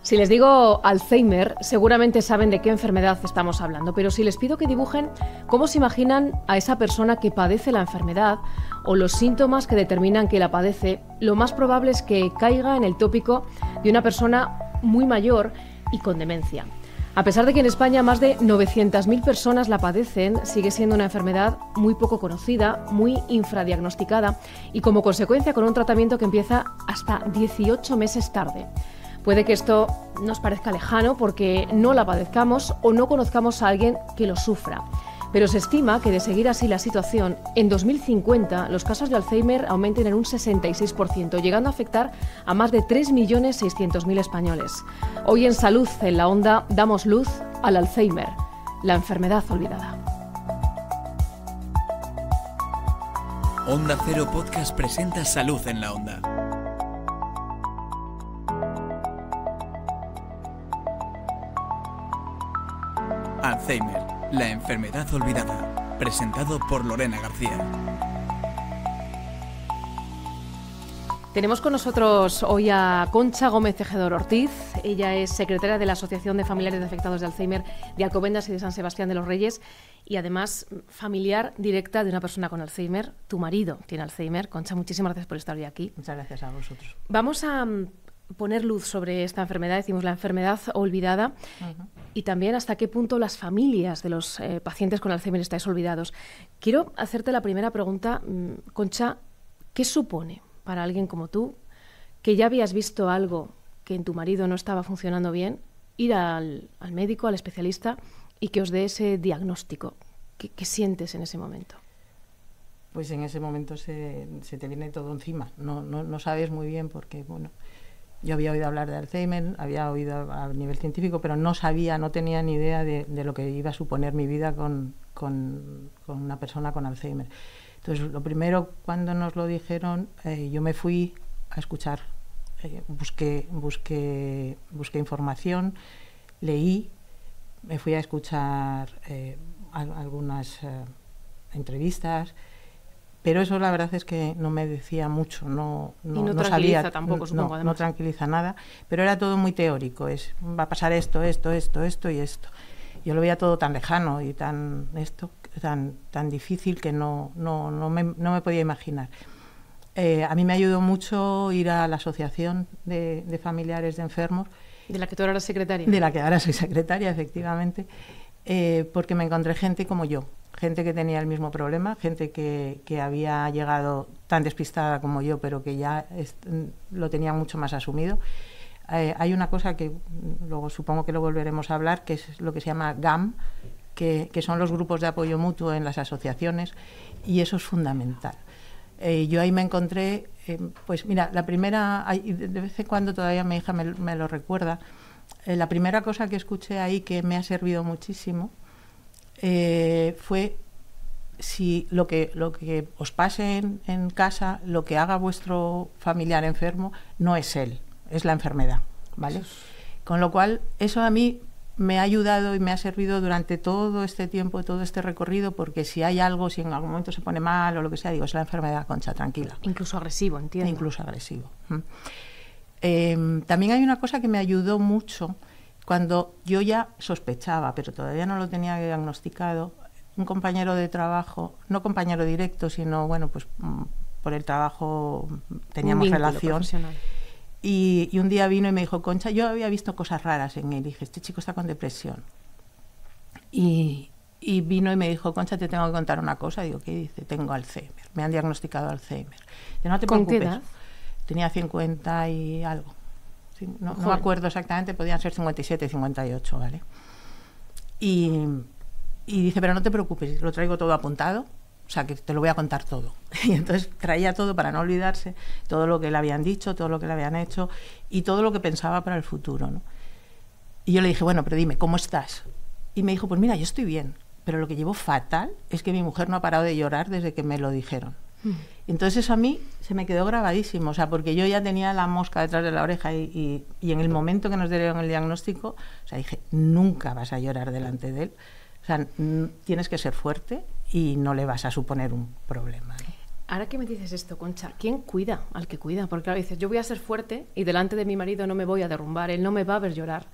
Si les digo Alzheimer, seguramente saben de qué enfermedad estamos hablando, pero si les pido que dibujen cómo se imaginan a esa persona que padece la enfermedad o los síntomas que determinan que la padece, lo más probable es que caiga en el tópico de una persona muy mayor y con demencia. A pesar de que en España más de 900.000 personas la padecen, sigue siendo una enfermedad muy poco conocida, muy infradiagnosticada y como consecuencia con un tratamiento que empieza hasta 18 meses tarde. Puede que esto nos parezca lejano porque no la padezcamos o no conozcamos a alguien que lo sufra. Pero se estima que de seguir así la situación, en 2050 los casos de Alzheimer aumenten en un 66%, llegando a afectar a más de 3.600.000 españoles. Hoy en Salud en la Onda damos luz al Alzheimer, la enfermedad olvidada. Onda Cero Podcast presenta Salud en la Onda. Alzheimer, la enfermedad olvidada, presentado por Lorena García. Tenemos con nosotros hoy a Concha Gómez Tejedor Ortiz. Ella es secretaria de la Asociación de Familiares de Afectados de Alzheimer de Alcobendas y de San Sebastián de los Reyes y además familiar directa de una persona con Alzheimer. Tu marido tiene Alzheimer. Concha, muchísimas gracias por estar hoy aquí. Muchas gracias a vosotros. Vamos a poner luz sobre esta enfermedad, decimos la enfermedad olvidada, y también hasta qué punto las familias de los pacientes con Alzheimer estáis olvidados. Quiero hacerte la primera pregunta, Concha, ¿qué supone para alguien como tú, que ya habías visto algo que en tu marido no estaba funcionando bien, ir al médico, al especialista, y que os dé ese diagnóstico? ¿Qué sientes en ese momento? Pues en ese momento se te viene todo encima. No sabes muy bien porque, bueno, yo había oído hablar de Alzheimer, había oído a nivel científico, pero no tenía ni idea de lo que iba a suponer mi vida con una persona con Alzheimer. Entonces, lo primero, cuando nos lo dijeron, yo me fui a escuchar, busqué información, leí, me fui a escuchar algunas entrevistas, pero eso la verdad es que no me decía mucho, no tranquiliza sabía, tampoco, supongo, no tranquiliza nada, pero era todo muy teórico, va a pasar esto y esto. Yo lo veía todo tan lejano y tan difícil que no me podía imaginar. A mí me ayudó mucho ir a la Asociación de Familiares de Enfermos. ¿De la que tú ahora eres secretaria? De la que ahora soy secretaria, efectivamente, porque me encontré gente como yo, gente que tenía el mismo problema, gente que había llegado tan despistada como yo, pero que ya lo tenía mucho más asumido. Hay una cosa que luego supongo que lo volveremos a hablar, que es lo que se llama GAM, que son los grupos de apoyo mutuo en las asociaciones, y eso es fundamental. Yo ahí me encontré, pues mira, la primera, de vez en cuando todavía mi hija me lo recuerda, la primera cosa que escuché ahí que me ha servido muchísimo fue: si lo que os pase en casa, lo que haga vuestro familiar enfermo, no es él, es la enfermedad, ¿vale? Con lo cual, eso a mí me ha ayudado y me ha servido durante todo este tiempo, todo este recorrido, porque si hay algo, si en algún momento se pone mal o lo que sea, digo, es la enfermedad, Concha, tranquila. Incluso agresivo, entiendo. Incluso agresivo. También hay una cosa que me ayudó mucho cuando yo ya sospechaba, pero todavía no lo tenía diagnosticado. Un compañero de trabajo, no compañero directo, sino, bueno, pues por el trabajo teníamos relación. Y un día vino y me dijo: Concha, yo había visto cosas raras en él. Y dije, este chico está con depresión. Y vino y me dijo: Concha, te tengo que contar una cosa. Digo, ¿qué dice? Tengo Alzheimer. Me han diagnosticado Alzheimer. Digo, no te preocupes. ¿Con qué edad? Tenía 50 y algo. Sí, no me acuerdo exactamente, podían ser 57, 58, ¿vale? Y dice, pero no te preocupes, lo traigo todo apuntado, o sea, que te lo voy a contar todo. Y entonces traía todo para no olvidarse, todo lo que le habían dicho, todo lo que le habían hecho y todo lo que pensaba para el futuro, ¿no? Y yo le dije, bueno, pero dime, ¿cómo estás? Y me dijo, pues mira, yo estoy bien, pero lo que llevo fatal es que mi mujer no ha parado de llorar desde que me lo dijeron. Entonces eso a mí se me quedó grabadísimo, o sea, porque yo ya tenía la mosca detrás de la oreja y en el momento que nos dieron el diagnóstico, o sea, dije, nunca vas a llorar delante de él, o sea, tienes que ser fuerte y no le vas a suponer un problema, ¿no? Ahora que me dices esto, Concha, ¿quién cuida al que cuida? Porque claro, dices, yo voy a ser fuerte y delante de mi marido no me voy a derrumbar, él no me va a ver llorar.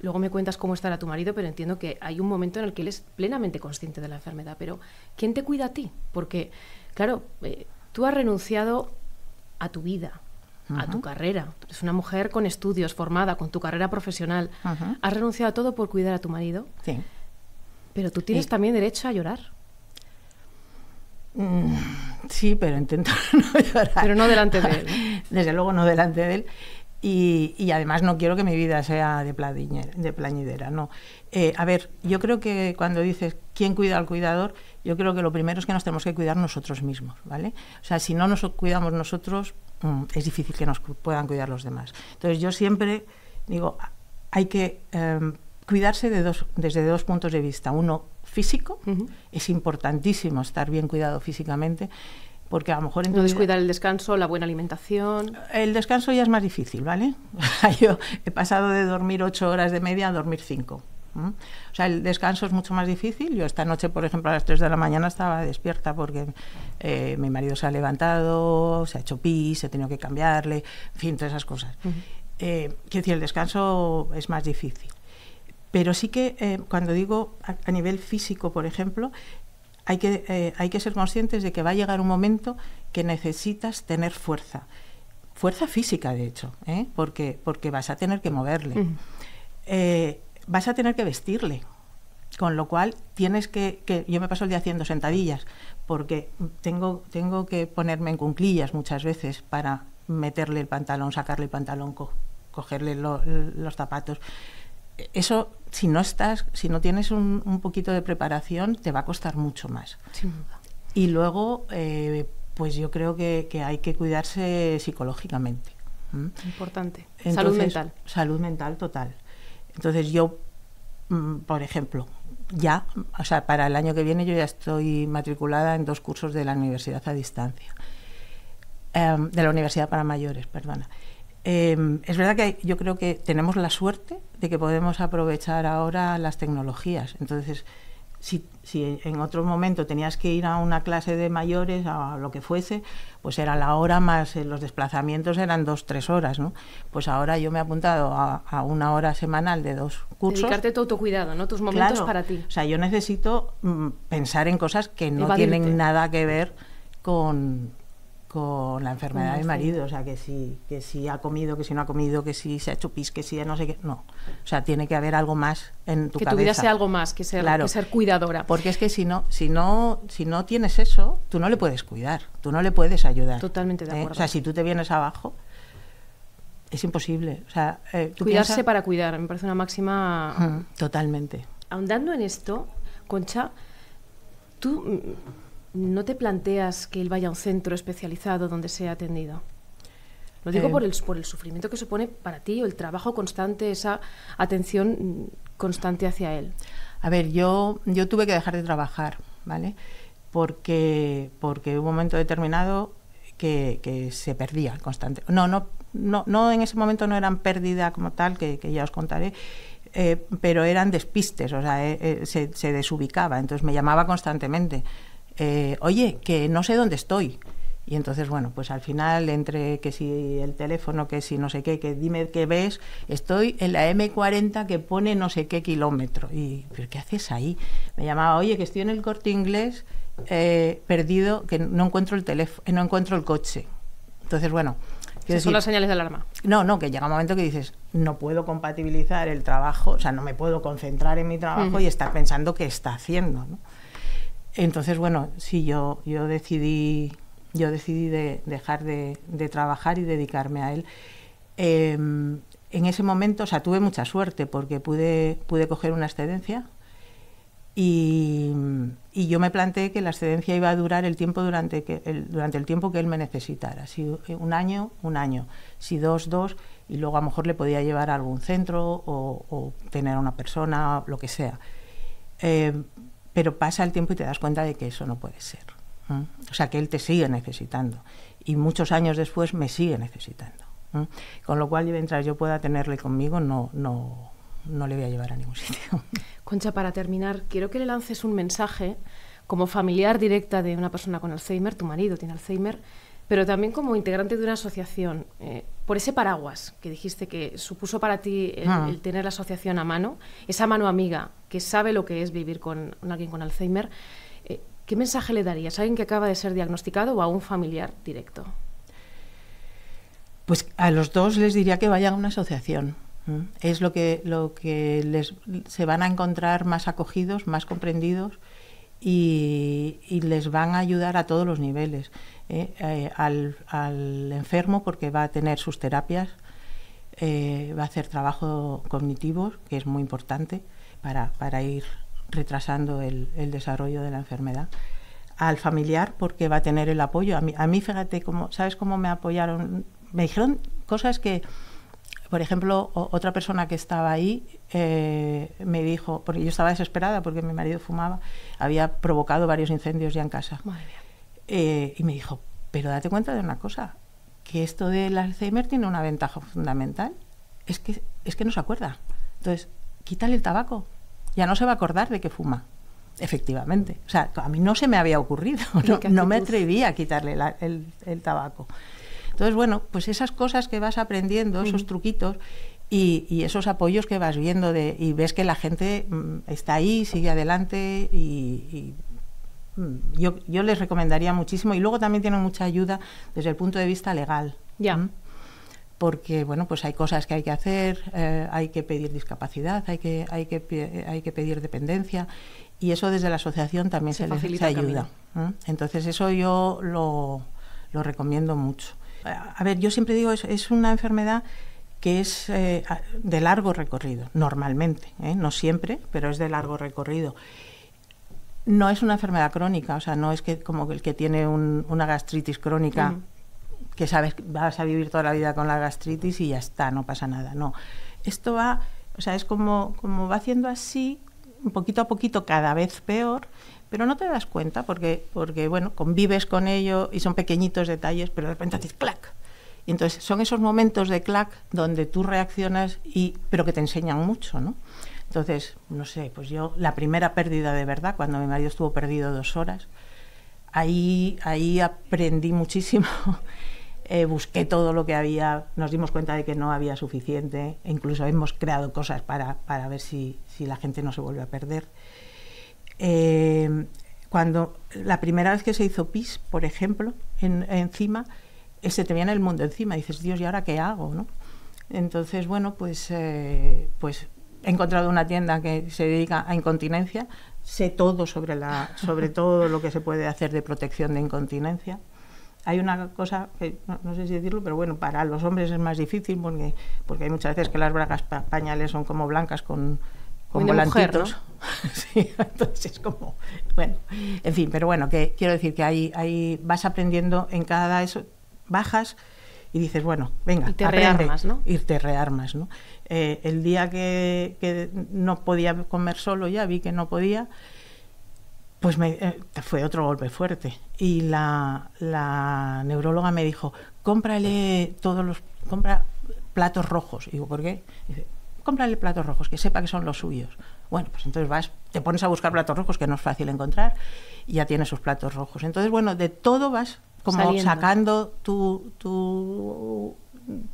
Luego me cuentas cómo estará tu marido, pero entiendo que hay un momento en el que él es plenamente consciente de la enfermedad. Pero ¿quién te cuida a ti? Porque, claro, tú has renunciado a tu vida, a tu carrera. Tú eres una mujer con estudios, formada, con tu carrera profesional. Has renunciado a todo por cuidar a tu marido. Sí. Pero tú tienes también derecho a llorar. Sí, pero intento no llorar. Pero no delante de él, ¿no? Desde luego no delante de él. Y además no quiero que mi vida sea de plañidera, no. A ver, yo creo que cuando dices ¿quién cuida al cuidador? Yo creo que lo primero es que nos tenemos que cuidar nosotros mismos, ¿vale? O sea, si no nos cuidamos nosotros, es difícil que nos puedan cuidar los demás. Entonces yo siempre digo, hay que cuidarse desde dos puntos de vista. Uno, físico, es importantísimo estar bien cuidado físicamente, porque a lo mejor... No descuidar el descanso, la buena alimentación... El descanso ya es más difícil, ¿vale? Yo he pasado de dormir 8 horas de media a dormir 5. O sea, el descanso es mucho más difícil. Yo esta noche, por ejemplo, a las 3 de la mañana estaba despierta porque mi marido se ha levantado, se ha hecho pis, he tenido que cambiarle, en fin, todas esas cosas. Quiero decir, el descanso es más difícil. Pero sí que cuando digo a nivel físico, por ejemplo, hay que ser conscientes de que va a llegar un momento que necesitas tener fuerza física, de hecho, porque vas a tener que moverle, vas a tener que vestirle, con lo cual tienes que yo me paso el día haciendo sentadillas, porque tengo que ponerme en cuclillas muchas veces para meterle el pantalón, sacarle el pantalón, cogerle los zapatos. Eso, si no tienes un poquito de preparación, te va a costar mucho más. Sin duda. Y luego, pues yo creo que hay que cuidarse psicológicamente. Importante. Entonces, salud mental. Salud mental total. Entonces yo, por ejemplo, para el año que viene yo ya estoy matriculada en 2 cursos de la universidad a distancia. De la universidad para mayores, perdona. Es verdad que yo creo que tenemos la suerte de que podemos aprovechar ahora las tecnologías. Entonces, si en otro momento tenías que ir a una clase de mayores, a lo que fuese, pues era la hora más los desplazamientos eran 2-3 horas, ¿no? Pues ahora yo me he apuntado a 1 hora semanal de 2 cursos. Dedicarte a tu autocuidado, ¿no? Tus momentos, claro, para ti. O sea, yo necesito pensar en cosas que no Evadirte. tienen nada que ver con la enfermedad de mi marido, o sea, que si ha comido, que si no ha comido, que si se ha hecho pis, que si no sé qué, no. O sea, tiene que haber algo más en tu cabeza. Que tu vida sea algo más que ser, claro, que ser cuidadora. Porque es que si no tienes eso, tú no le puedes cuidar, tú no le puedes ayudar. Totalmente de acuerdo. O sea, si tú te vienes abajo, es imposible. O sea, cuidarse para cuidar, me parece una máxima... Totalmente. Ahondando en esto, Concha, tú... ¿no te planteas que él vaya a un centro especializado donde sea atendido? Lo digo por el sufrimiento que supone para ti, o el trabajo constante, esa atención constante hacia él. A ver, yo tuve que dejar de trabajar, ¿vale? Porque hubo un momento determinado que se perdía constante. No, en ese momento no eran pérdida como tal, que ya os contaré, pero eran despistes, o sea, se desubicaba, entonces me llamaba constantemente. Oye, que no sé dónde estoy. Y entonces, bueno, pues al final, entre que si el teléfono, que si no sé qué, que dime qué ves, estoy en la M40 que pone no sé qué kilómetro. Y, ¿pero qué haces ahí? Me llamaba, oye, que estoy en el Corte Inglés, perdido, que no encuentro el teléfono, no encuentro el coche. Entonces, bueno... Son las señales de alarma. No, que llega un momento que dices, no puedo compatibilizar el trabajo, o sea, no me puedo concentrar en mi trabajo y estar pensando qué está haciendo, ¿no? Entonces, bueno, sí, yo decidí dejar de trabajar y dedicarme a él. En ese momento, o sea, tuve mucha suerte porque pude coger una excedencia y yo me planteé que la excedencia iba a durar el tiempo durante el tiempo que él me necesitara. Si un año, si dos, y luego a lo mejor le podía llevar a algún centro o tener a una persona, lo que sea. Pero pasa el tiempo y te das cuenta de que eso no puede ser. O sea, que él te sigue necesitando. Y muchos años después me sigue necesitando. Con lo cual, mientras yo pueda tenerle conmigo, no le voy a llevar a ningún sitio. Concha, para terminar, quiero que le lances un mensaje como familiar directa de una persona con Alzheimer, tu marido tiene Alzheimer, pero también como integrante de una asociación, por ese paraguas que dijiste que supuso para ti el tener la asociación a mano, esa mano amiga que sabe lo que es vivir con alguien con Alzheimer, ¿qué mensaje le darías a alguien que acaba de ser diagnosticado o a un familiar directo? Pues a los dos les diría que vayan a una asociación. Es lo que se van a encontrar más acogidos, más comprendidos y les van a ayudar a todos los niveles. Al enfermo, porque va a tener sus terapias, va a hacer trabajo cognitivo, que es muy importante para ir retrasando el desarrollo de la enfermedad. Al familiar, porque va a tener el apoyo. A mí fíjate, ¿sabes cómo me apoyaron? Me dijeron cosas que, por ejemplo, otra persona que estaba ahí me dijo, porque yo estaba desesperada porque mi marido fumaba, había provocado varios incendios ya en casa. Madre mía. Y me dijo, pero date cuenta de una cosa, que esto del Alzheimer tiene una ventaja fundamental, es que no se acuerda. Entonces, quítale el tabaco, ya no se va a acordar de que fuma. Efectivamente. O sea, a mí no se me había ocurrido, no me atrevía a quitarle el tabaco. Entonces, bueno, pues esas cosas que vas aprendiendo, esos truquitos y esos apoyos que vas viendo y ves que la gente está ahí, sigue adelante y yo les recomendaría muchísimo. Y luego también tienen mucha ayuda desde el punto de vista legal. Ya. Porque, bueno, pues hay cosas que hay que hacer, hay que pedir discapacidad, hay que pedir dependencia, y eso desde la asociación también se ayuda. Entonces eso yo lo recomiendo mucho. A ver, yo siempre digo, es una enfermedad que es de largo recorrido, normalmente, no siempre, pero es de largo recorrido. No es una enfermedad crónica, o sea, no es que como el que tiene una gastritis crónica, que sabes que vas a vivir toda la vida con la gastritis y ya está, no pasa nada. No, esto va, o sea, es como va haciendo así, poquito a poquito, cada vez peor, pero no te das cuenta porque bueno, convives con ello y son pequeñitos detalles, pero de repente haces clac. Y entonces son esos momentos de clac donde tú reaccionas, pero que te enseñan mucho, ¿no? Entonces, no sé, pues yo, la primera pérdida de verdad, cuando mi marido estuvo perdido 2 horas, ahí aprendí muchísimo. Busqué todo lo que había, nos dimos cuenta de que no había suficiente, e incluso hemos creado cosas para ver si la gente no se vuelve a perder. Cuando la primera vez que se hizo pis, por ejemplo, encima, se te viene el mundo encima, y dices, Dios, ¿y ahora qué hago, no? Entonces, bueno, pues he encontrado una tienda que se dedica a incontinencia, sé todo sobre todo lo que se puede hacer de protección de incontinencia. Hay una cosa que no sé si decirlo, pero bueno, para los hombres es más difícil porque hay muchas veces que las bragas pañales son como blancas con volantitos. Mujer, ¿no? Sí, entonces es como, bueno, en fin, pero bueno, que quiero decir que ahí vas aprendiendo en cada eso, bajas y dices, bueno, venga, y te aprende, rearmas, ¿no? Y te rearmas, ¿no? El día que no podía comer solo, ya vi que no podía, pues fue otro golpe fuerte. Y la neuróloga me dijo, compra platos rojos. Y digo, ¿por qué? Y dice, cómprale platos rojos, que sepa que son los suyos. Bueno, pues entonces te pones a buscar platos rojos, que no es fácil encontrar, y ya tienes sus platos rojos. Entonces, bueno, de todo vas como sacando tu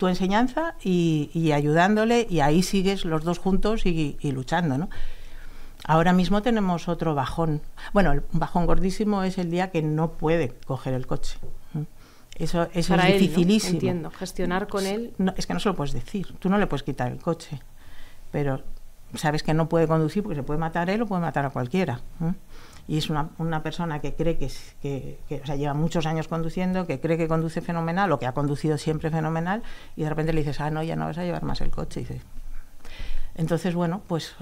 enseñanza y ayudándole, y ahí sigues los dos juntos y luchando, ¿no? Ahora mismo tenemos otro bajón. Bueno, un bajón gordísimo es el día que no puede coger el coche. Eso es dificilísimo. ¿No? Entiendo, gestionar con él. No, es que no se lo puedes decir, tú no le puedes quitar el coche, pero sabes que no puede conducir porque se puede matar él o puede matar a cualquiera. Y es una persona que cree que o sea, lleva muchos años conduciendo, que cree que conduce fenomenal o que ha conducido siempre fenomenal, y de repente le dices, no, ya no vas a llevar más el coche. Y dices, entonces, bueno, pues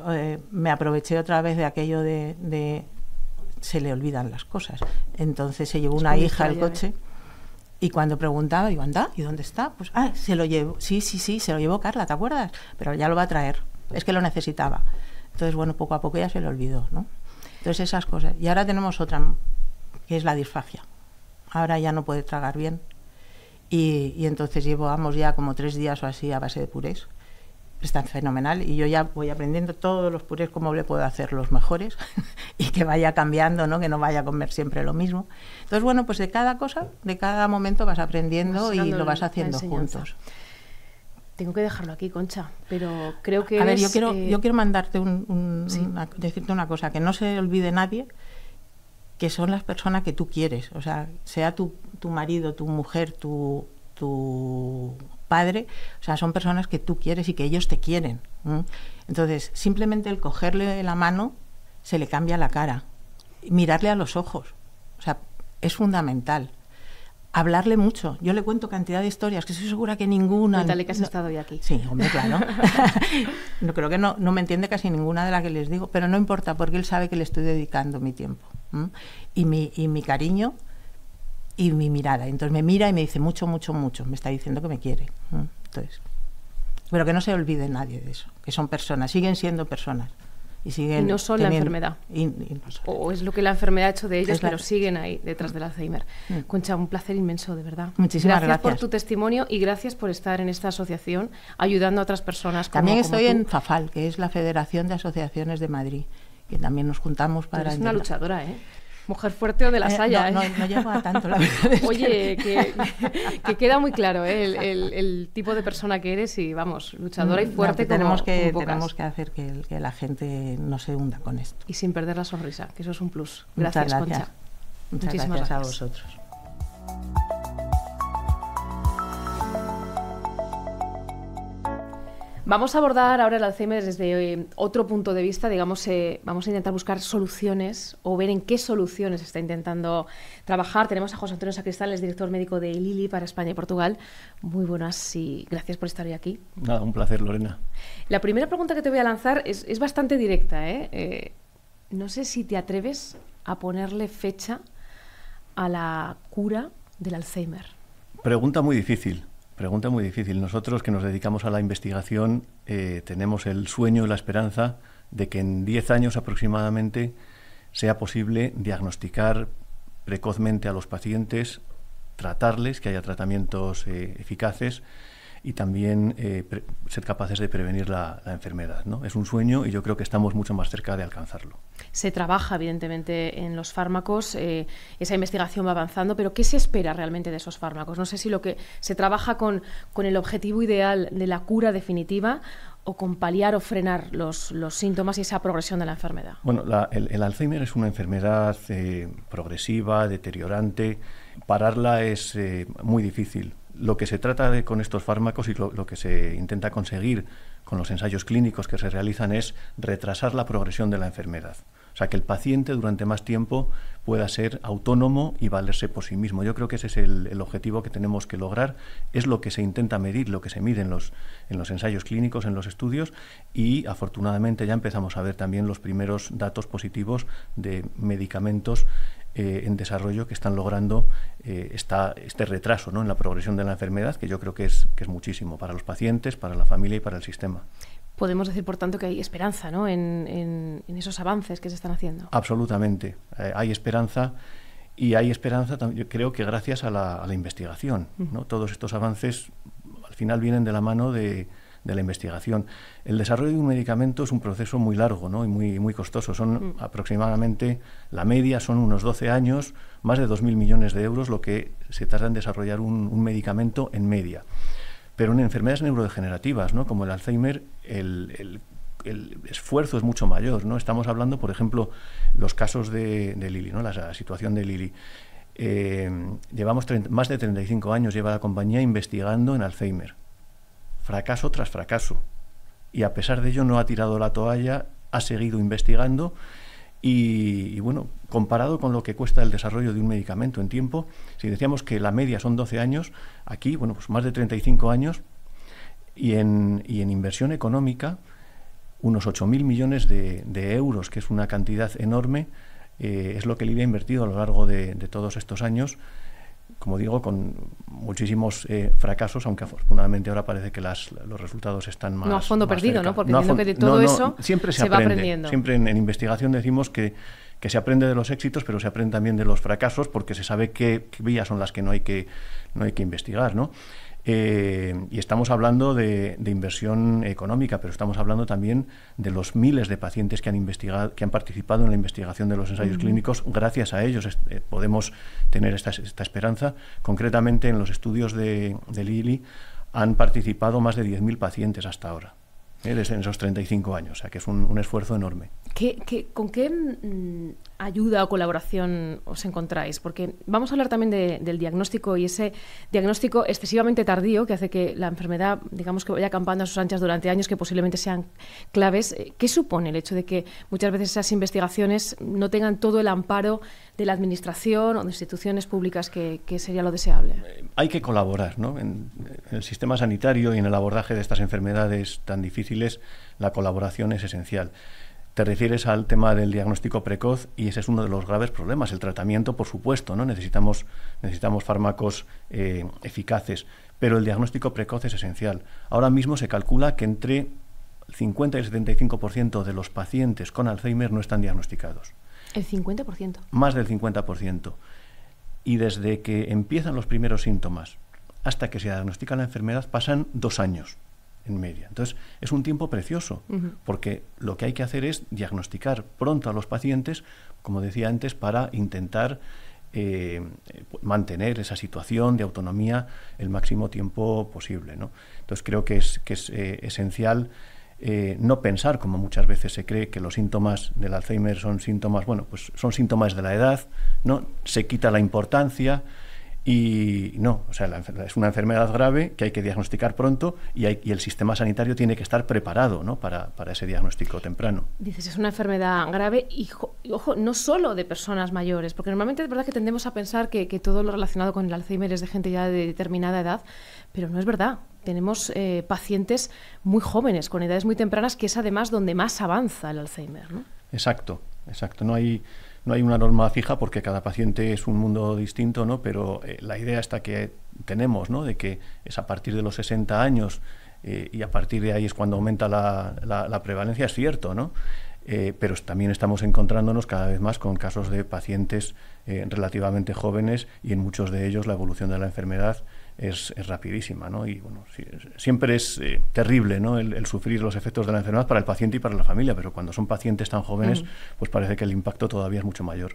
me aproveché otra vez de aquello de se le olvidan las cosas. Entonces se llevó una hija al coche, y cuando preguntaba, digo, anda, ¿y dónde está? Pues, se lo llevó, sí, se lo llevó Carla, ¿te acuerdas? Pero ya lo va a traer, es que lo necesitaba. Entonces, bueno, poco a poco ya se le olvidó, ¿no? Entonces esas cosas. Y ahora tenemos otra, que es la disfagia. Ahora ya no puede tragar bien. Y entonces llevamos ya como 3 días o así a base de purés. está fenomenal y yo ya voy aprendiendo todos los purés cómo le puedo hacer los mejores y que vaya cambiando, ¿no? Que no vaya a comer siempre lo mismo. Entonces, bueno, pues de cada cosa, de cada momento vas aprendiendo y lo vas haciendo juntos. Tengo que dejarlo aquí, Concha, pero creo que... A ver, yo quiero mandarte decirte una cosa, que no se olvide nadie que son las personas que tú quieres, o sea, sea tu marido, tu mujer, tu padre, o sea, son personas que tú quieres y que ellos te quieren. Entonces, simplemente el cogerle la mano se le cambia la cara, mirarle a los ojos, o sea, es fundamental. Hablarle mucho. Yo le cuento cantidad de historias que estoy segura que ninguna... Cuéntale que has estado hoy aquí. Sí, hombre, claro. No, creo que no me entiende casi ninguna de las que les digo, pero no importa porque él sabe que le estoy dedicando mi tiempo. Y mi cariño y mi mirada. Entonces me mira y me dice mucho, mucho, mucho. Me está diciendo que me quiere. Entonces, pero que no se olvide nadie de eso, que son personas, siguen siendo personas. Y no son la enfermedad. O es lo que la enfermedad ha hecho de ellos, pero siguen ahí detrás del Alzheimer. Concha, un placer inmenso, de verdad. Muchísimas gracias. Gracias por tu testimonio y gracias por estar en esta asociación ayudando a otras personas. También estoy en FAFAL, que es la Federación de Asociaciones de Madrid, que también nos juntamos para... Es una luchadora, ¿eh? Mujer fuerte o de la saya. No llego a tanto, la verdad. Oye, que queda muy claro, ¿eh? el tipo de persona que eres y, vamos, luchadora y fuerte tenemos que hacer que la gente no se hunda con esto. Y sin perder la sonrisa, que eso es un plus. Gracias, Concha. Muchas gracias a vosotros. Vamos a abordar ahora el Alzheimer desde otro punto de vista, digamos, vamos a intentar buscar soluciones o ver en qué soluciones está intentando trabajar. Tenemos a José Antonio Sacristán, es director médico de Lilly para España y Portugal. Muy buenas y gracias por estar hoy aquí. Nada, un placer, Lorena. La primera pregunta que te voy a lanzar es bastante directa, ¿eh? No sé si te atreves a ponerle fecha a la cura del Alzheimer. Pregunta muy difícil. Nosotros que nos dedicamos a la investigación tenemos el sueño y la esperanza de que en 10 años aproximadamente sea posible diagnosticar precozmente a los pacientes, tratarles, que haya tratamientos eficaces y también ser capaces de prevenir la enfermedad, ¿no? Es un sueño y yo creo que estamos mucho más cerca de alcanzarlo. Se trabaja, evidentemente, en los fármacos, esa investigación va avanzando, pero ¿qué se espera realmente de esos fármacos? No sé si lo que se trabaja con el objetivo ideal de la cura definitiva o con paliar o frenar los síntomas y esa progresión de la enfermedad. Bueno, el Alzheimer es una enfermedad progresiva, deteriorante. Pararla es muy difícil. Lo que se trata con estos fármacos y lo que se intenta conseguir con los ensayos clínicos que se realizan es retrasar la progresión de la enfermedad. O sea, que el paciente durante más tiempo pueda ser autónomo y valerse por sí mismo. Yo creo que ese es el objetivo que tenemos que lograr. Es lo que se intenta medir, lo que se mide en los ensayos clínicos, en los estudios, y afortunadamente ya empezamos a ver también los primeros datos positivos de medicamentos en desarrollo que están logrando este retraso, ¿no?, en la progresión de la enfermedad, que yo creo que es muchísimo para los pacientes, para la familia y para el sistema. Podemos decir, por tanto, que hay esperanza, ¿no?, en esos avances que se están haciendo. Absolutamente. Hay esperanza, y hay esperanza, yo creo que gracias a la investigación, ¿no? Todos estos avances al final vienen de la mano de la investigación. El desarrollo de un medicamento es un proceso muy largo, ¿no?, y muy costoso. Son aproximadamente, la media son unos 12 años, más de 2.000 millones de euros lo que se tarda en desarrollar un medicamento en media. Pero en enfermedades neurodegenerativas, ¿no?, como el Alzheimer, el esfuerzo es mucho mayor, ¿no? Estamos hablando, por ejemplo, los casos de Lilly, ¿no?, la situación de Lilly. Llevamos más de 35 años, lleva la compañía investigando en Alzheimer. Fracaso tras fracaso. Y a pesar de ello no ha tirado la toalla, ha seguido investigando y bueno, comparado con lo que cuesta el desarrollo de un medicamento en tiempo, si decíamos que la media son 12 años, aquí, bueno, pues más de 35 años y en inversión económica unos 8.000 millones de euros, que es una cantidad enorme, es lo que Lilly ha invertido a lo largo de todos estos años, como digo, con muchísimos fracasos, aunque afortunadamente ahora parece que los resultados están más... No a fondo perdido, cerca, ¿no? Porque entiendo que de todo eso siempre se va aprendiendo. Siempre en investigación decimos que se aprende de los éxitos, pero se aprende también de los fracasos, porque se sabe qué vías son las que no hay que investigar, ¿no? Y estamos hablando de inversión económica, pero estamos hablando también de los miles de pacientes que han investigado, que han participado en la investigación de los ensayos clínicos. Gracias a ellos podemos tener esta esperanza. Concretamente, en los estudios de Lilly han participado más de 10.000 pacientes hasta ahora, desde esos 35 años, o sea que es un esfuerzo enorme. ¿Con qué ayuda o colaboración os encontráis? Porque vamos a hablar también del diagnóstico y ese diagnóstico excesivamente tardío que hace que la enfermedad, digamos, que vaya acampando a sus anchas durante años, que posiblemente sean claves. ¿Qué supone el hecho de que muchas veces esas investigaciones no tengan todo el amparo de la administración o de instituciones públicas que sería lo deseable? Hay que colaborar, ¿no? En el sistema sanitario y en el abordaje de estas enfermedades tan difíciles, la colaboración es esencial. Te refieres al tema del diagnóstico precoz y ese es uno de los graves problemas. El tratamiento, por supuesto, ¿no? Necesitamos fármacos eficaces, pero el diagnóstico precoz es esencial. Ahora mismo se calcula que entre el 50 y el 75% de los pacientes con Alzheimer no están diagnosticados. ¿El 50%? Más del 50%. Y desde que empiezan los primeros síntomas hasta que se diagnostica la enfermedad pasan 2 años. En media. Entonces, es un tiempo precioso, porque lo que hay que hacer es diagnosticar pronto a los pacientes, como decía antes, para intentar mantener esa situación de autonomía el máximo tiempo posible, ¿no? Entonces, creo que es esencial no pensar, como muchas veces se cree, que los síntomas del Alzheimer son síntomas, bueno, pues son síntomas de la edad, ¿no? Se quita la importancia. Y no, o sea, es una enfermedad grave que hay que diagnosticar pronto y el sistema sanitario tiene que estar preparado, ¿no? para ese diagnóstico temprano. Dices, es una enfermedad grave y, ojo, no solo de personas mayores, porque normalmente es verdad que tendemos a pensar que todo lo relacionado con el Alzheimer es de gente ya de determinada edad, pero no es verdad. Tenemos pacientes muy jóvenes, con edades muy tempranas, que es además donde más avanza el Alzheimer, ¿no? Exacto. No hay una norma fija porque cada paciente es un mundo distinto, ¿no? Pero la idea esta que tenemos, ¿no? De que es a partir de los 60 años y a partir de ahí es cuando aumenta la prevalencia, es cierto, ¿no? Pero también estamos encontrándonos cada vez más con casos de pacientes relativamente jóvenes y en muchos de ellos la evolución de la enfermedad es rapidísima, ¿no? Y bueno, siempre es terrible, ¿no? El sufrir los efectos de la enfermedad para el paciente y para la familia, pero cuando son pacientes tan jóvenes, pues parece que el impacto todavía es mucho mayor.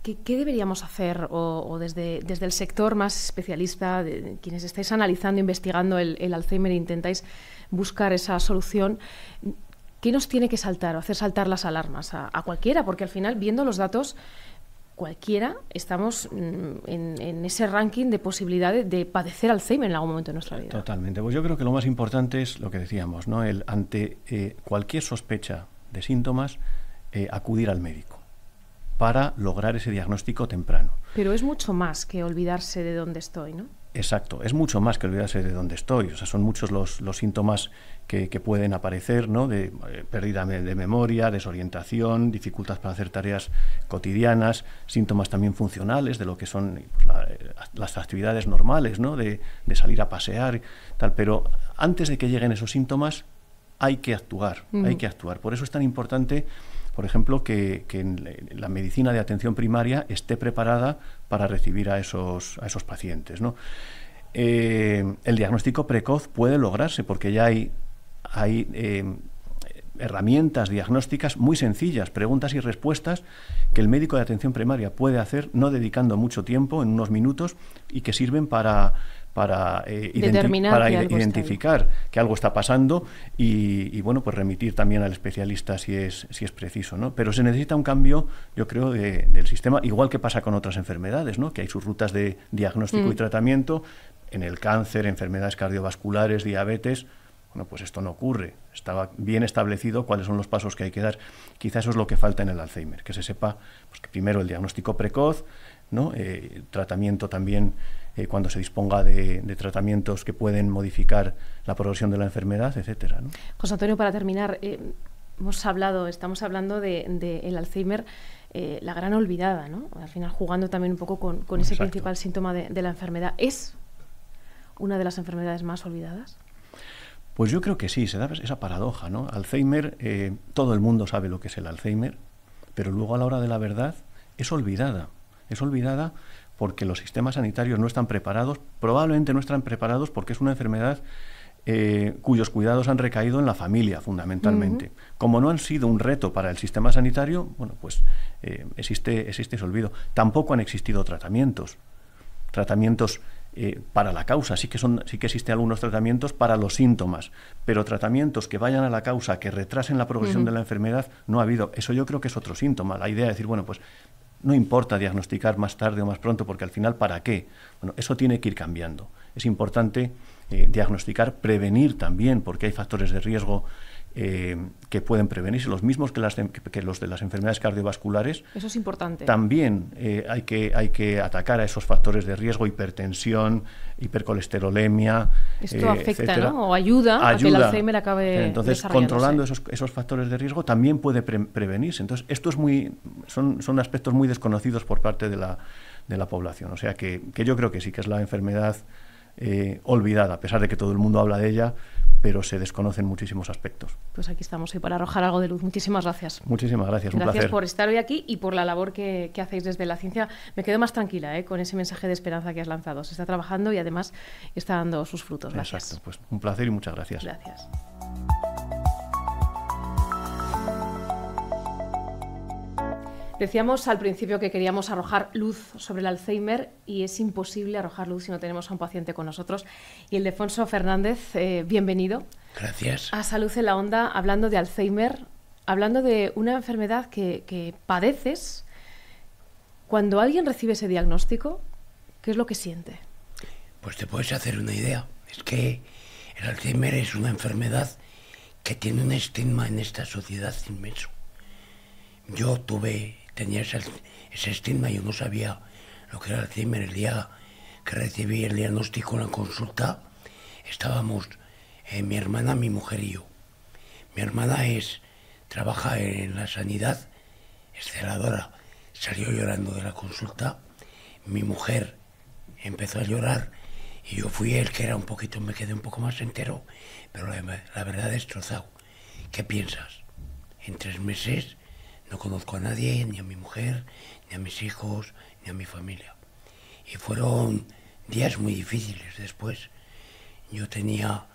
¿Qué deberíamos hacer o desde el sector más especialista, de quienes estáis analizando, investigando el Alzheimer e intentáis buscar esa solución? ¿Qué nos tiene que saltar o hacer saltar las alarmas a cualquiera? Porque al final, viendo los datos, cualquiera estamos en ese ranking de posibilidades de padecer Alzheimer en algún momento de nuestra vida. Totalmente. Pues yo creo que lo más importante es lo que decíamos, ¿no? Ante cualquier sospecha de síntomas, acudir al médico para lograr ese diagnóstico temprano. Pero es mucho más que olvidarse de dónde estoy, ¿no? Exacto, es mucho más que olvidarse de dónde estoy. O sea, son muchos los síntomas que pueden aparecer, ¿no? De pérdida de memoria, desorientación, dificultad para hacer tareas cotidianas, síntomas también funcionales de lo que son las actividades normales, ¿no? De salir a pasear, tal. Pero antes de que lleguen esos síntomas, hay que actuar, hay que actuar. Por eso es tan importante, por ejemplo, que la medicina de atención primaria esté preparada para recibir a esos pacientes, ¿no? El diagnóstico precoz puede lograrse porque ya hay herramientas diagnósticas muy sencillas, preguntas y respuestas que el médico de atención primaria puede hacer no dedicando mucho tiempo, en unos minutos, y que sirven para identificar que algo está pasando y bueno, pues remitir también al especialista si es preciso, ¿no? Pero se necesita un cambio, yo creo, del sistema, igual que pasa con otras enfermedades, ¿no? Que hay sus rutas de diagnóstico y tratamiento. En el cáncer, enfermedades cardiovasculares, diabetes, bueno, pues esto no ocurre. Estaba bien establecido cuáles son los pasos que hay que dar. Quizá eso es lo que falta en el Alzheimer, que se sepa, pues, que primero el diagnóstico precoz, ¿no? Tratamiento también, cuando se disponga de tratamientos que pueden modificar la progresión de la enfermedad, etcétera, ¿no? José Antonio, para terminar, estamos hablando de el Alzheimer, la gran olvidada, ¿no? Al final jugando también un poco con ese principal síntoma de la enfermedad. ¿Es una de las enfermedades más olvidadas? Pues yo creo que sí, se da esa paradoja, ¿no? Alzheimer, todo el mundo sabe lo que es el Alzheimer, pero luego a la hora de la verdad es olvidada porque los sistemas sanitarios no están preparados, probablemente no están preparados porque es una enfermedad cuyos cuidados han recaído en la familia, fundamentalmente. Como no han sido un reto para el sistema sanitario, bueno, pues existe ese olvido. Tampoco han existido tratamientos para la causa. Sí que existen algunos tratamientos para los síntomas, pero tratamientos que vayan a la causa, que retrasen la progresión de la enfermedad, no ha habido. Eso yo creo que es otro síntoma. La idea de decir, bueno, pues no importa diagnosticar más tarde o más pronto, porque al final, ¿para qué? Bueno, eso tiene que ir cambiando. Es importante diagnosticar, prevenir también, porque hay factores de riesgo que pueden prevenirse, los mismos que los de las enfermedades cardiovasculares. Eso es importante. También hay que atacar a esos factores de riesgo, hipertensión, hipercolesterolemia. Esto afecta, etcétera. ¿no? O ayuda a que el Alzheimer acabe. Entonces, controlando esos factores de riesgo también puede prevenirse. Entonces, esto son aspectos muy desconocidos por parte de la población. O sea que yo creo que sí, que es la enfermedad olvidada, a pesar de que todo el mundo habla de ella, pero se desconocen muchísimos aspectos. Pues aquí estamos hoy para arrojar algo de luz. Muchísimas gracias. Muchísimas gracias, un placer. Gracias por estar hoy aquí y por la labor que hacéis desde la ciencia. Me quedo más tranquila con ese mensaje de esperanza que has lanzado. Se está trabajando y además está dando sus frutos. Gracias. Exacto, pues un placer y muchas gracias. Gracias. Decíamos al principio que queríamos arrojar luz sobre el Alzheimer y es imposible arrojar luz si no tenemos a un paciente con nosotros. Y Ildefonso Fernández, bienvenido. Gracias. A Salud en la Onda, hablando de Alzheimer, hablando de una enfermedad que padeces. Cuando alguien recibe ese diagnóstico, ¿qué es lo que siente? Pues te puedes hacer una idea. Es que el Alzheimer es una enfermedad que tiene un estigma en esta sociedad inmenso. Yo tenía ese estigma, yo no sabía lo que era Alzheimer. El día que recibí el diagnóstico en la consulta, estábamos mi hermana, mi mujer y yo. Mi hermana trabaja en la sanidad, es celadora, salió llorando de la consulta. Mi mujer empezó a llorar y yo fui el que me quedé un poco más entero, pero la verdad destrozado. ¿Qué piensas? En 3 meses no conozco a nadie, ni a mi mujer, ni a mis hijos, ni a mi familia. Y fueron días muy difíciles después. Yo tenía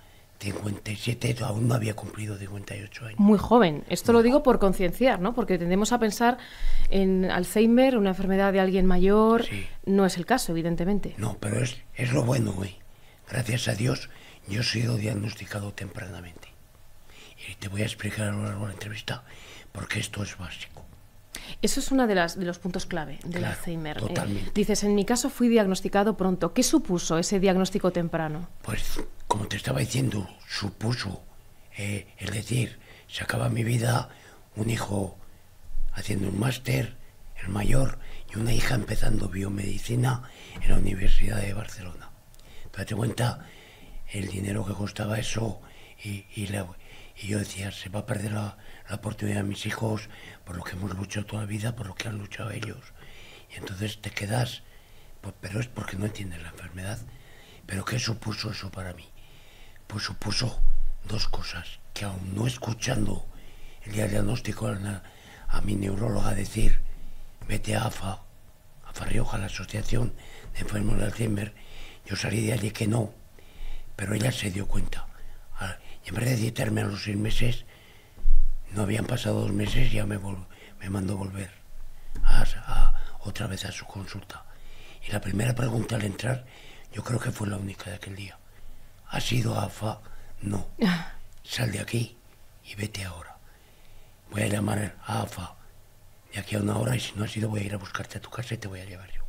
57, aún no había cumplido 58 años. Muy joven. Esto lo digo por concienciar, ¿no? Porque tendemos a pensar en Alzheimer, una enfermedad de alguien mayor. Sí. No es el caso, evidentemente. No, pero es lo bueno hoy. Gracias a Dios, yo he sido diagnosticado tempranamente. Y te voy a explicar a lo largo de la entrevista porque esto es básico. Eso es uno de los puntos clave del Alzheimer. Totalmente. Dices, en mi caso fui diagnosticado pronto. ¿Qué supuso ese diagnóstico temprano? Pues, como te estaba diciendo, supuso, es decir, se acaba mi vida, un hijo haciendo un máster, el mayor, y una hija empezando biomedicina en la Universidad de Barcelona. Date cuenta el dinero que costaba eso y yo decía, se va a perder la oportunidad de mis hijos por lo que hemos luchado toda la vida, por lo que han luchado ellos. Y entonces te quedas, pues, pero es porque no entiendes la enfermedad. ¿Pero qué supuso eso para mí? Pues supuso 2 cosas, que aún no escuchando el diagnóstico a mi neuróloga decir, vete a AFA Rioja, la Asociación de Enfermos de Alzheimer, yo salí de allí que no, pero ella se dio cuenta. Y en vez de citarme a los 6 meses, no habían pasado 2 meses y ya me mandó volver otra vez a su consulta. Y la primera pregunta al entrar, yo creo que fue la única de aquel día. ¿Has ido a AFA? No. Sal de aquí y vete ahora. Voy a llamar a AFA de aquí a 1 hora y si no has ido voy a ir a buscarte a tu casa y te voy a llevar yo.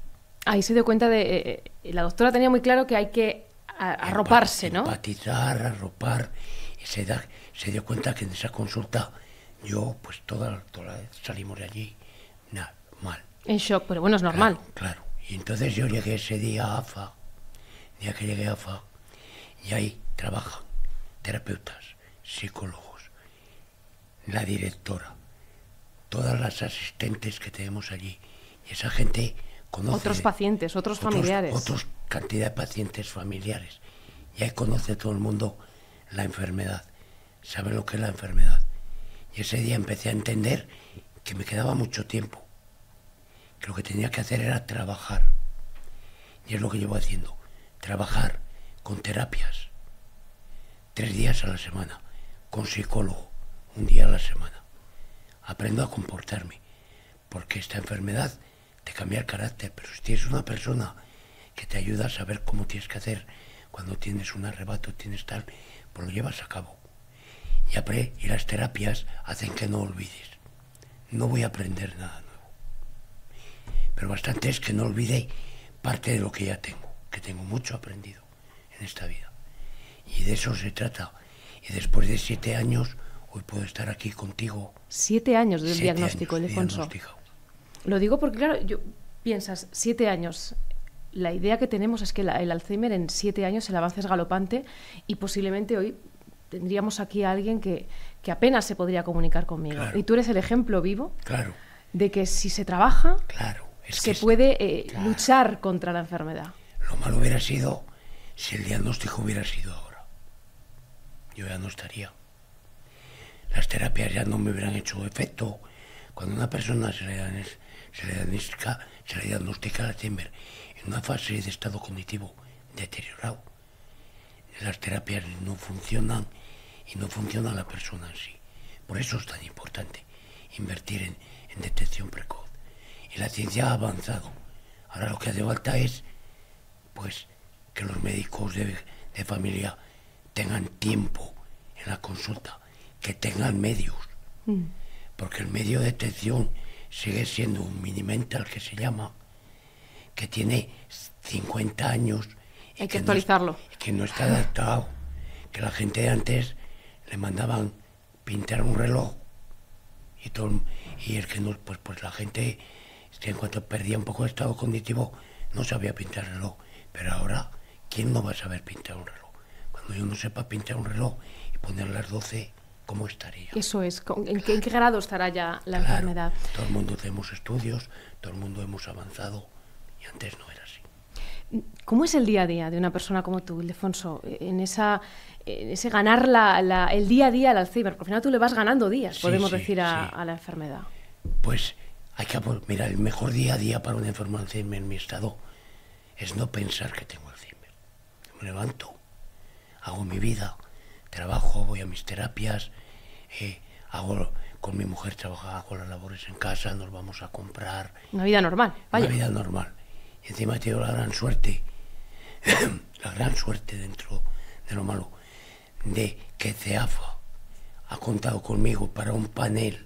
Ahí se dio cuenta de... la doctora tenía muy claro que hay que arroparse, ¿no? Empatizar, arropar. Y se dio cuenta que en esa consulta yo, pues toda salimos de allí, nada, mal. En shock, pero bueno, es normal. Claro. Y entonces yo llegué ese día a AFA, día que llegué a AFA, y ahí trabajan terapeutas, psicólogos, la directora, todas las asistentes que tenemos allí. Y esa gente conoce... Otros pacientes, otros familiares. Otros cantidad de pacientes familiares. Y ahí conoce todo el mundo la enfermedad, sabe lo que es la enfermedad. Y ese día empecé a entender que me quedaba mucho tiempo, que lo que tenía que hacer era trabajar Y es lo que llevo haciendo. Trabajar con terapias 3 días a la semana, con psicólogo 1 día a la semana. Aprendo a comportarme, porque esta enfermedad te cambia el carácter, pero si tienes una persona que te ayuda a saber cómo tienes que hacer cuando tienes un arrebato, tienes tal, pues lo llevas a cabo. Y las terapias hacen que no olvides. No voy a aprender nada nuevo, pero bastante es que no olvide parte de lo que ya tengo, que tengo mucho aprendido en esta vida. Y de eso se trata. Y después de 7 años, hoy puedo estar aquí contigo. 7 años del diagnóstico, Ildefonso. Lo digo porque, claro, piensas, 7 años. La idea que tenemos es que el Alzheimer en 7 años el avance es galopante y posiblemente hoy tendríamos aquí a alguien que apenas se podría comunicar conmigo. Claro. Y tú eres el ejemplo vivo, claro, de que si se trabaja, claro, se puede luchar contra la enfermedad. Lo malo hubiera sido si el diagnóstico hubiera sido ahora. Yo ya no estaría. Las terapias ya no me hubieran hecho efecto. Cuando una persona se le diagnostica Alzheimer en una fase de estado cognitivo deteriorado, las terapias no funcionan y no funciona la persona en sí. Por eso es tan importante invertir en detección precoz. Y la ciencia ha avanzado. Ahora lo que hace falta es, pues, que los médicos de familia tengan tiempo en la consulta, que tengan medios. Porque el medio de detección sigue siendo un mini-mental que se llama, que tiene 50 años. Hay que actualizarlo. Que no está adaptado. Que la gente de antes le mandaban pintar un reloj y el que no, pues la gente, en cuanto perdía un poco de estado cognitivo, no sabía pintar el reloj. Pero ahora, ¿quién no va a saber pintar un reloj? Cuando yo no sepa pintar un reloj y poner las 12, ¿cómo estaría? Eso es. ¿En qué grado estará ya la enfermedad? Todo el mundo hacemos estudios, todo el mundo hemos avanzado y antes no era así. ¿Cómo es el día a día de una persona como tú, Ildefonso, en ese ganar el día a día al Alzheimer? Porque al final tú le vas ganando días, podemos decir, a la enfermedad. Pues mira, el mejor día a día para un enfermo de Alzheimer en mi estado es no pensar que tengo Alzheimer. Me levanto, hago mi vida, trabajo, voy a mis terapias, con mi mujer hago las labores en casa, nos vamos a comprar. Una vida normal, vaya. Una vida normal. Y encima he tenido la gran suerte dentro de lo malo, de que CEAFA ha contado conmigo para un panel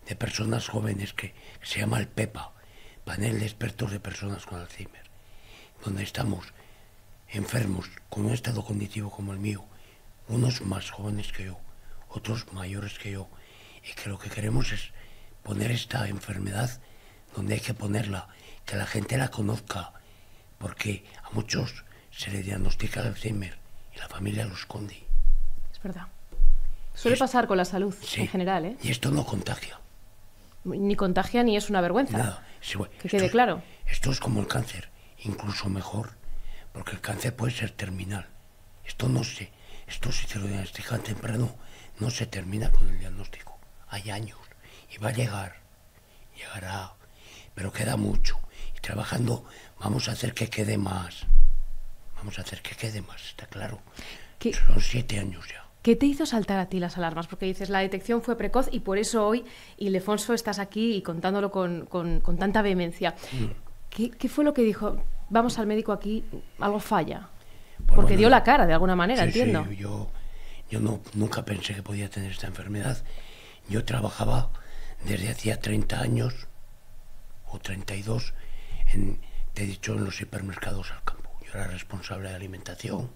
de personas jóvenes que se llama el PEPA, Panel de Expertos de Personas con Alzheimer, donde estamos enfermos con un estado cognitivo como el mío, unos más jóvenes que yo, otros mayores que yo, y que lo que queremos es poner esta enfermedad donde hay que ponerla, que la gente la conozca, porque a muchos se le diagnostica el Alzheimer y la familia lo esconde. Es verdad. Suele pasar con la salud en general, ¿eh? Y esto no contagia. Ni contagia ni es una vergüenza. Nada. Que quede claro. Esto es como el cáncer, incluso mejor, porque el cáncer puede ser terminal. Esto si te lo diagnostican temprano, no se termina con el diagnóstico. Hay años y va a llegará, pero queda mucho. Y trabajando vamos a hacer que quede más. Está claro. Son 7 años ya. ¿Qué te hizo saltar a ti las alarmas? Porque dices, la detección fue precoz y por eso hoy, Ildefonso, estás aquí y contándolo con tanta vehemencia. ¿Qué fue lo que dijo? Vamos al médico aquí, algo falla. Pues porque dio la cara, de alguna manera, entiendo. Sí, yo nunca pensé que podía tener esta enfermedad. Yo trabajaba desde hacía 30 años, o 32, te he dicho, en los hipermercados al campo. Yo era responsable de alimentación,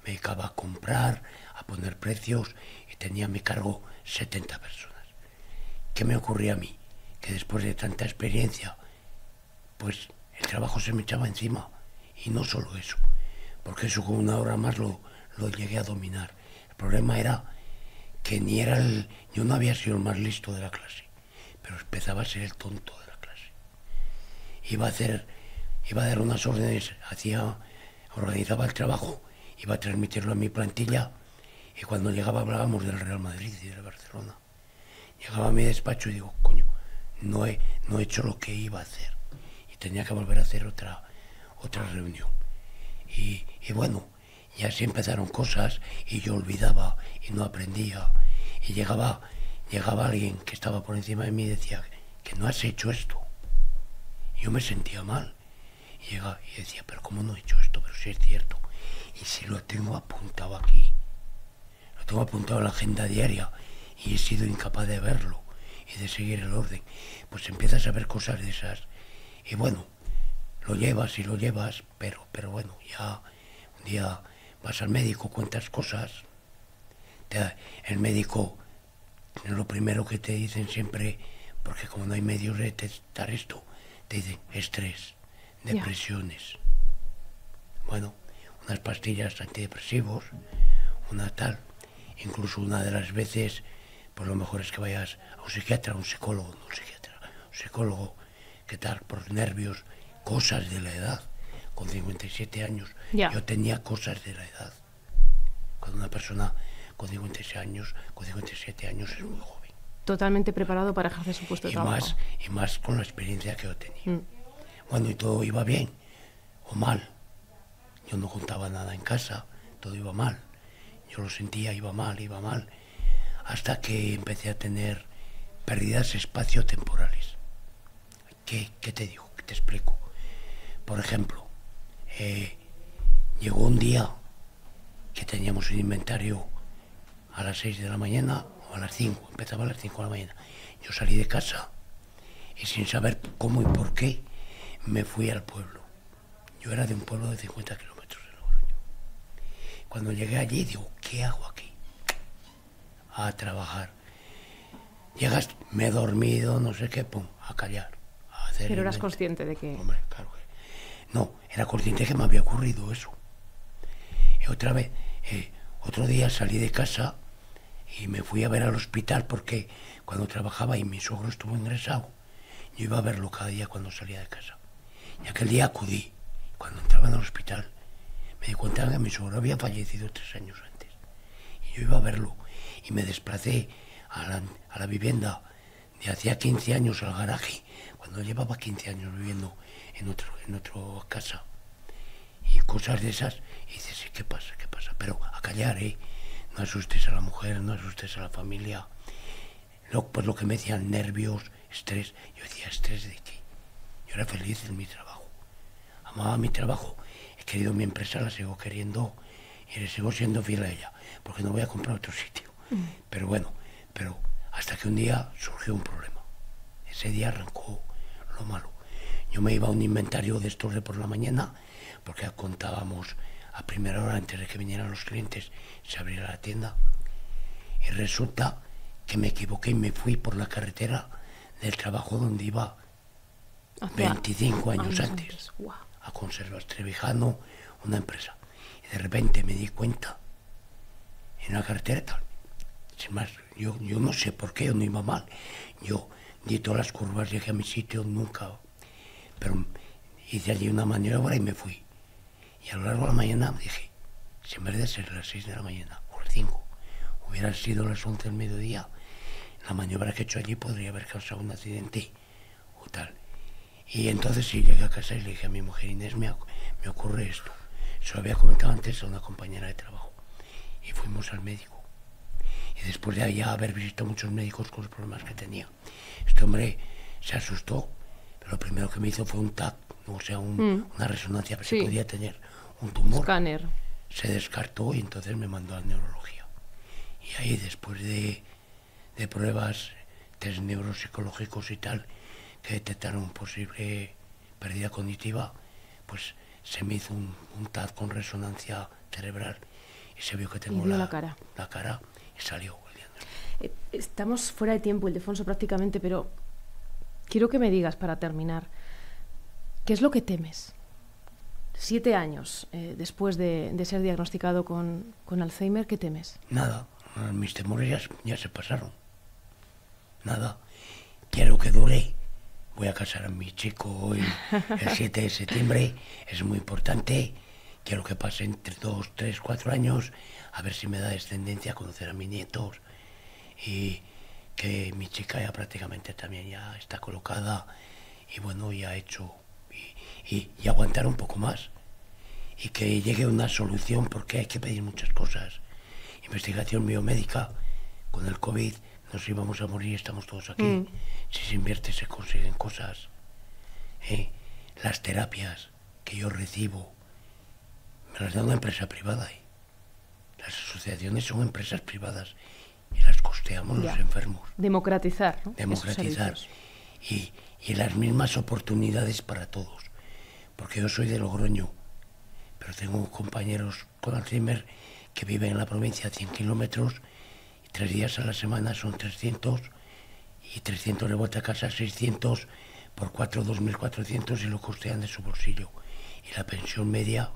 me dedicaba a comprar, a poner precios y tenía a mi cargo 70 personas. ¿Qué me ocurría a mí? Que después de tanta experiencia, pues el trabajo se me echaba encima. Y no solo eso, porque eso con 1 hora más lo llegué a dominar. El problema era que yo no había sido el más listo de la clase, pero empezaba a ser el tonto de la clase. Iba a dar unas órdenes, organizaba el trabajo, iba a transmitirlo a mi plantilla, y cuando llegaba hablábamos del Real Madrid y del Barcelona. Llegaba a mi despacho y digo, coño, no he hecho lo que iba a hacer. Y tenía que volver a hacer otra otra reunión. Y bueno, y así empezaron cosas y yo olvidaba y no aprendía. Y llegaba alguien que estaba por encima de mí y decía que no has hecho esto. Yo me sentía mal. Y decía, pero ¿cómo no he hecho esto? Pero sí es cierto. Y si lo tengo apuntado aquí, lo tengo apuntado en la agenda diaria y he sido incapaz de verlo y de seguir el orden, pues empiezas a ver cosas de esas. Y bueno, lo llevas, pero bueno, ya un día vas al médico, cuentas cosas, el médico, lo primero que te dicen siempre, porque como no hay medios de detectar esto, te dicen estrés, depresiones. Bueno, unas pastillas antidepresivos, una tal, incluso una de las veces, pues lo mejor es que vayas a un psiquiatra, un psicólogo, ¿qué tal? Por nervios, cosas de la edad. Con 57 años, yo tenía cosas de la edad. Cuando una persona con 57 años es muy joven. Totalmente preparado para ejercer su puesto de trabajo. Y más con la experiencia que yo tenía. Bueno, y todo iba bien o mal. Yo no contaba nada en casa, todo iba mal. Yo lo sentía, iba mal. Hasta que empecé a tener pérdidas espaciotemporales. ¿Qué te digo? ¿Qué te explico? Por ejemplo, llegó un día que teníamos un inventario a las 6 de la mañana o a las 5, empezaba a las 5 de la mañana. Yo salí de casa y sin saber cómo y por qué me fui al pueblo. Yo era de un pueblo de 50 kilómetros de Logroño. Cuando llegué allí digo, ¿qué hago aquí? A trabajar. Llegas, me he dormido, no sé qué, pum, a callar. A hacer Pero eras consciente de que... Hombre, claro que... No, era consciente que me había ocurrido eso. Y otra vez, otro día salí de casa y me fui a ver al hospital porque cuando trabajaba y mi suegro estuvo ingresado, yo iba a verlo cada día cuando salía de casa. Y aquel día acudí. Cuando entraba en el hospital, me di cuenta que mi suegro había fallecido 3 años antes. Y yo iba a verlo y me desplacé a la vivienda de hacía 15 años, al garaje, cuando llevaba 15 años viviendo en otra casa. Y cosas de esas, y dices, sí, ¿qué pasa? Pero a callar, no asustes a la mujer, no asustes a la familia. Pues lo que me decían, nervios, estrés. Yo decía, ¿estrés de qué? Yo era feliz en mi trabajo. Amaba mi trabajo. He querido mi empresa, la sigo queriendo y le sigo siendo fiel a ella, porque no voy a comprar otro sitio. Pero bueno, hasta que un día surgió un problema. Ese día arrancó lo malo. Yo me iba a un inventario de estos de por la mañana, porque contábamos a primera hora antes de que vinieran los clientes, se abriera la tienda. Y resulta que me equivoqué y me fui por la carretera del trabajo donde iba 25 años antes. Wow. A Conservas Trevijano, una empresa. Y de repente me di cuenta, en la carretera tal. Sin más, yo no sé por qué, yo no iba mal. Yo di todas las curvas, llegué a mi sitio, nunca. Pero hice allí una maniobra y me fui. Y a lo largo de la mañana me dije, si en vez de ser las 6 de la mañana o las 5, hubieran sido las 11 del mediodía, la maniobra que he hecho allí podría haber causado un accidente o tal. Y entonces sí, llegué a casa y le dije a mi mujer, Inés, me ocurre esto. Se lo había comentado antes a una compañera de trabajo. Y fuimos al médico. Y después de allá haber visitado muchos médicos con los problemas que tenía, este hombre se asustó. Pero lo primero que me hizo fue un TAC, o sea, una resonancia, para si podía tener un tumor. Escáner. Se descartó y entonces me mandó a neurología. Y ahí, después de pruebas, test neuropsicológicos y tal, que detectaron posible pérdida cognitiva, pues se me hizo un TAC con resonancia cerebral y se vio que tengo la cara y salió. Estamos fuera de tiempo, Ildefonso, prácticamente, pero quiero que me digas, para terminar, ¿qué es lo que temes? 7 años después de ser diagnosticado con Alzheimer, ¿qué temes? Nada, mis temores ya se pasaron. Nada, quiero que dure. Voy a casar a mi chico hoy, el 7 de septiembre, es muy importante. Quiero que pasen 2, 3, 4 años, a ver si me da descendencia a conocer a mis nietos. Y que mi chica ya prácticamente también ya está colocada y bueno, ya ha hecho y aguantar un poco más. Y que llegue una solución, porque hay que pedir muchas cosas. Investigación biomédica. Con el COVID nos íbamos a morir, estamos todos aquí. Si se invierte se consiguen cosas. Las terapias que yo recibo me las da una empresa privada. Las asociaciones son empresas privadas y las costeamos los enfermos. Democratizar, ¿no? Democratizar. Y las mismas oportunidades para todos. Porque yo soy de Logroño, pero tengo compañeros con Alzheimer que viven en la provincia a 100 kilómetros y 3 días a la semana son 300 y 300 de vuelta a casa, 600 por 4, 2.400 y lo costean de su bolsillo. Y la pensión media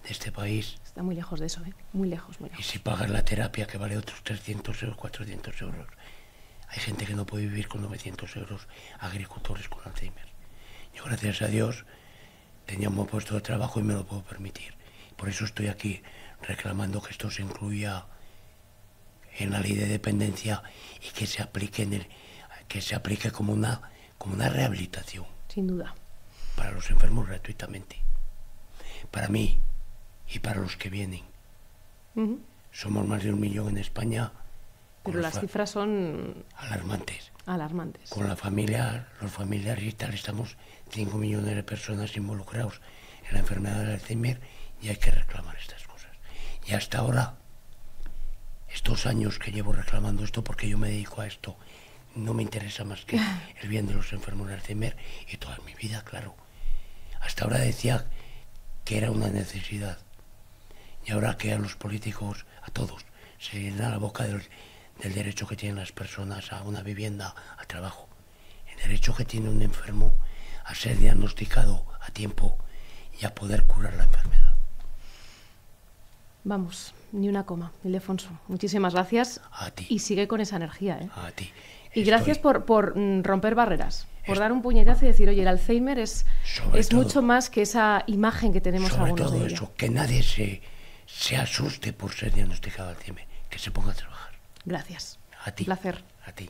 de este país... Está muy lejos de eso, ¿eh? Muy lejos, muy lejos. Y si pagas la terapia, que vale otros 300 euros, 400 euros. Hay gente que no puede vivir con 900 euros, agricultores con Alzheimer. Yo, gracias a Dios, tenía un buen puesto de trabajo y me lo puedo permitir. Por eso estoy aquí reclamando que esto se incluya en la ley de dependencia y que se aplique como una rehabilitación. Sin duda. Para los enfermos gratuitamente. Para mí y para los que vienen. Somos más de 1 millón en España. Pero las cifras son... alarmantes. Alarmantes. Con la familia, los familiares y tal, estamos 5 millones de personas involucrados en la enfermedad del Alzheimer y hay que reclamar estas cosas. Y hasta ahora, estos años que llevo reclamando esto, porque yo me dedico a esto, no me interesa más que el bien de los enfermos de Alzheimer y toda mi vida, claro. Hasta ahora decía que era una necesidad. Y ahora que a los políticos, a todos, se llena la boca del derecho que tienen las personas a una vivienda, al trabajo. El derecho que tiene un enfermo a ser diagnosticado a tiempo y a poder curar la enfermedad. Vamos, ni una coma. Ildefonso, muchísimas gracias. A ti. Y sigue con esa energía, ¿eh? A ti. Y gracias por romper barreras, por dar un puñetazo y decir, oye, el Alzheimer es mucho más que esa imagen que tenemos algunos de ellos. Sobre todo eso, que nadie se asuste por ser diagnosticado Alzheimer, que se ponga a trabajar. Gracias. A ti. Un placer. A ti.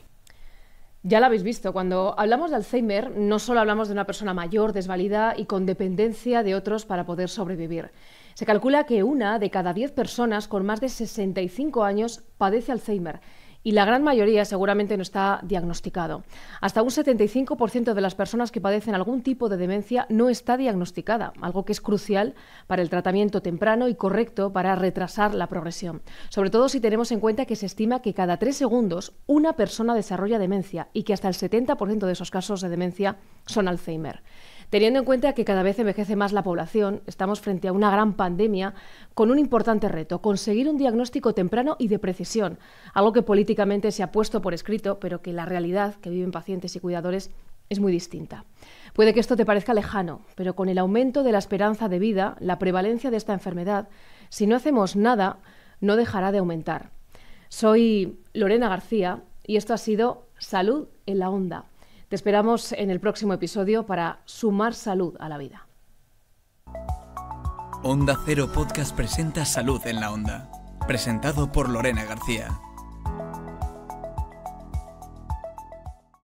Ya lo habéis visto, cuando hablamos de Alzheimer no solo hablamos de una persona mayor, desvalida y con dependencia de otros para poder sobrevivir. Se calcula que 1 de cada 10 personas con más de 65 años padece Alzheimer y la gran mayoría seguramente no está diagnosticado. Hasta un 75% de las personas que padecen algún tipo de demencia no está diagnosticada, algo que es crucial para el tratamiento temprano y correcto para retrasar la progresión. Sobre todo si tenemos en cuenta que se estima que cada 3 segundos una persona desarrolla demencia y que hasta el 70% de esos casos de demencia son Alzheimer. Teniendo en cuenta que cada vez envejece más la población, estamos frente a una gran pandemia con un importante reto, conseguir un diagnóstico temprano y de precisión, algo que políticamente se ha puesto por escrito, pero que la realidad que viven pacientes y cuidadores es muy distinta. Puede que esto te parezca lejano, pero con el aumento de la esperanza de vida, la prevalencia de esta enfermedad, si no hacemos nada, no dejará de aumentar. Soy Lorena García y esto ha sido Salud en la Onda. Te esperamos en el próximo episodio para sumar salud a la vida. Onda Cero Podcast presenta Salud en la Onda, presentado por Lorena García.